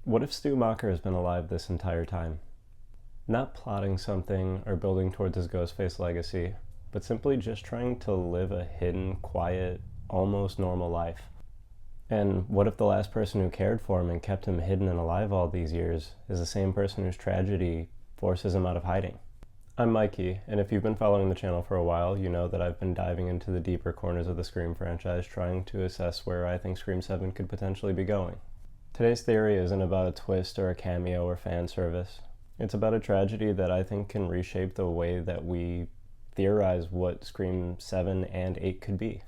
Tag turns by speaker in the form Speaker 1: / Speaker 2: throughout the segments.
Speaker 1: What if Stu Macher has been alive this entire time? Not plotting something or building towards his Ghostface legacy, but simply just trying to live a hidden, quiet, almost normal life. And what if the last person who cared for him and kept him hidden and alive all these years is the same person whose tragedy forces him out of hiding? I'm Mikey, and if you've been following the channel for a while, you know that I've been diving into the deeper corners of the Scream franchise, trying to assess where I think Scream 7 could potentially be going. Today's theory isn't about a twist or a cameo or fan service. It's about a tragedy that I think can reshape the way that we theorize what Scream 7 and 8 could be.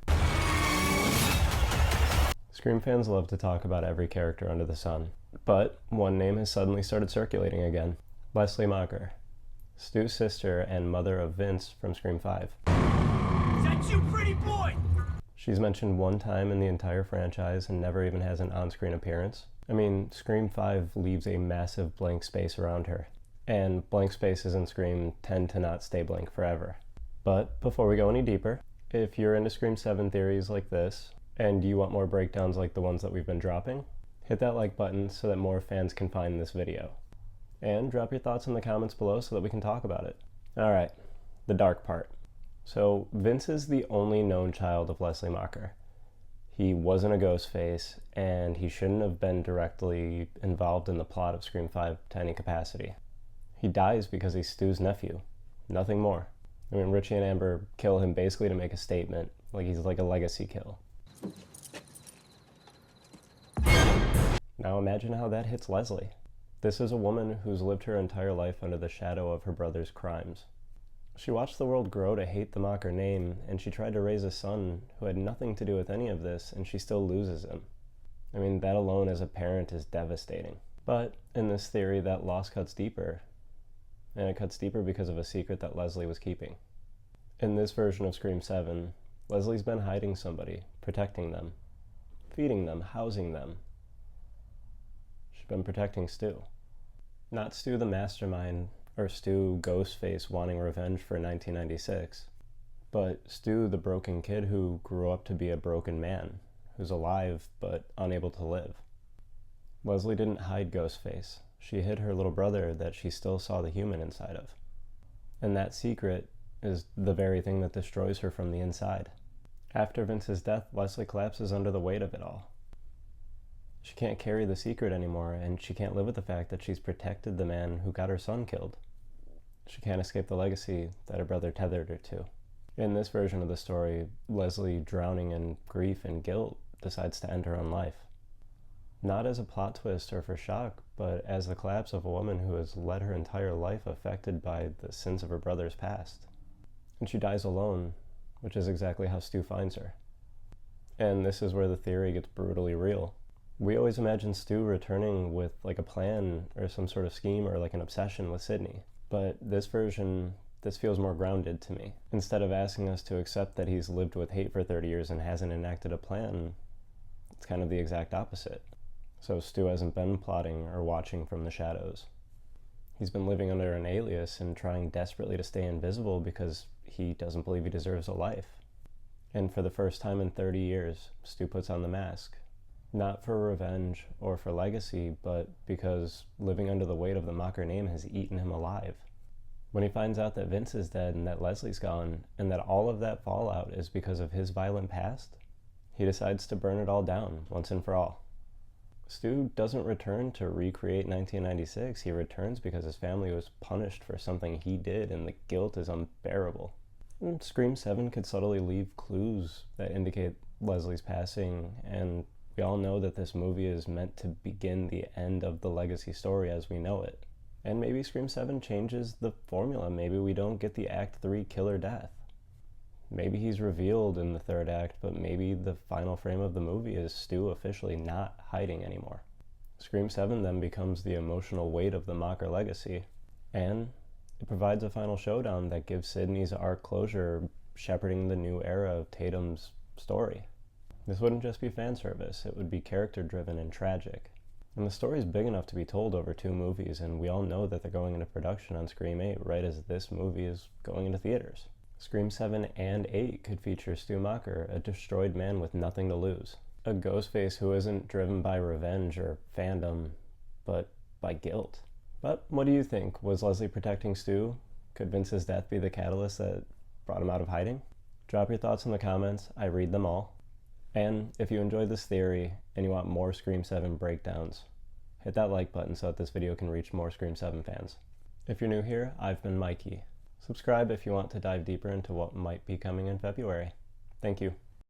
Speaker 1: Scream fans love to talk about every character under the sun, but one name has suddenly started circulating again: Leslie Macher, Stu's sister and mother of Vince from Scream 5.
Speaker 2: Is that you, pretty boy?
Speaker 1: She's mentioned one time in the entire franchise and never even has an on-screen appearance. I mean, Scream 5 leaves a massive blank space around her, and blank spaces in Scream tend to not stay blank forever. But before we go any deeper, if you're into Scream 7 theories like this, and you want more breakdowns like the ones that we've been dropping, hit that like button so that more fans can find this video. And drop your thoughts in the comments below so that we can talk about it. Alright, the dark part. So, Vince is the only known child of Leslie Macher. He wasn't a Ghostface, and he shouldn't have been directly involved in the plot of Scream 5 to any capacity. He dies because he's Stu's nephew. Nothing more. I mean, Richie and Amber kill him basically to make a statement, like he's like a legacy kill. Now imagine how that hits Leslie. This is a woman who's lived her entire life under the shadow of her brother's crimes. She watched the world grow to hate the Macher name, and she tried to raise a son who had nothing to do with any of this, and she still loses him. I mean, that alone as a parent is devastating. But in this theory, that loss cuts deeper. And it cuts deeper because of a secret that Leslie was keeping. In this version of Scream 7, Leslie's been hiding somebody, protecting them, feeding them, housing them. She's been protecting Stu. Not Stu the mastermind, or Stu Ghostface wanting revenge for 1996, but Stu the broken kid who grew up to be a broken man, who's alive but unable to live. Leslie didn't hide Ghostface. She hid her little brother that she still saw the human inside of. And that secret is the very thing that destroys her from the inside. After Vince's death, Leslie collapses under the weight of it all. She can't carry the secret anymore, and she can't live with the fact that she's protected the man who got her son killed. She can't escape the legacy that her brother tethered her to. In this version of the story, Leslie, drowning in grief and guilt, decides to end her own life. Not as a plot twist or for shock, but as the collapse of a woman who has led her entire life affected by the sins of her brother's past. And she dies alone, which is exactly how Stu finds her. And this is where the theory gets brutally real. We always imagine Stu returning with like a plan or some sort of scheme or like an obsession with Sidney. But this version, this feels more grounded to me. Instead of asking us to accept that he's lived with hate for 30 years and hasn't enacted a plan, it's kind of the exact opposite. So Stu hasn't been plotting or watching from the shadows. He's been living under an alias and trying desperately to stay invisible because he doesn't believe he deserves a life. And for the first time in 30 years, Stu puts on the mask. Not for revenge or for legacy, but because living under the weight of the Macher name has eaten him alive. When he finds out that Vince is dead and that Leslie's gone, and that all of that fallout is because of his violent past, he decides to burn it all down once and for all. Stu doesn't return to recreate 1996, he returns because his family was punished for something he did, and the guilt is unbearable. And Scream 7 could subtly leave clues that indicate Leslie's passing, and we all know that this movie is meant to begin the end of the legacy story as we know it. And maybe Scream 7 changes the formula. Maybe we don't get the Act 3 killer death. Maybe he's revealed in the third act, but maybe the final frame of the movie is Stu officially not hiding anymore. Scream 7 then becomes the emotional weight of the Macher legacy, and it provides a final showdown that gives Sidney's arc closure, shepherding the new era of Tatum's story. This wouldn't just be fan service, it would be character-driven and tragic. And the story's big enough to be told over 2 movies, and we all know that they're going into production on Scream 8 right as this movie is going into theaters. Scream 7 and 8 could feature Stu Macher, a destroyed man with nothing to lose. A Ghostface who isn't driven by revenge or fandom, but by guilt. But what do you think? Was Leslie protecting Stu? Could Vince's death be the catalyst that brought him out of hiding? Drop your thoughts in the comments. I read them all. And if you enjoyed this theory and you want more Scream 7 breakdowns, hit that like button so that this video can reach more Scream 7 fans. If you're new here, I've been Mikey. Subscribe if you want to dive deeper into what might be coming in February. Thank you.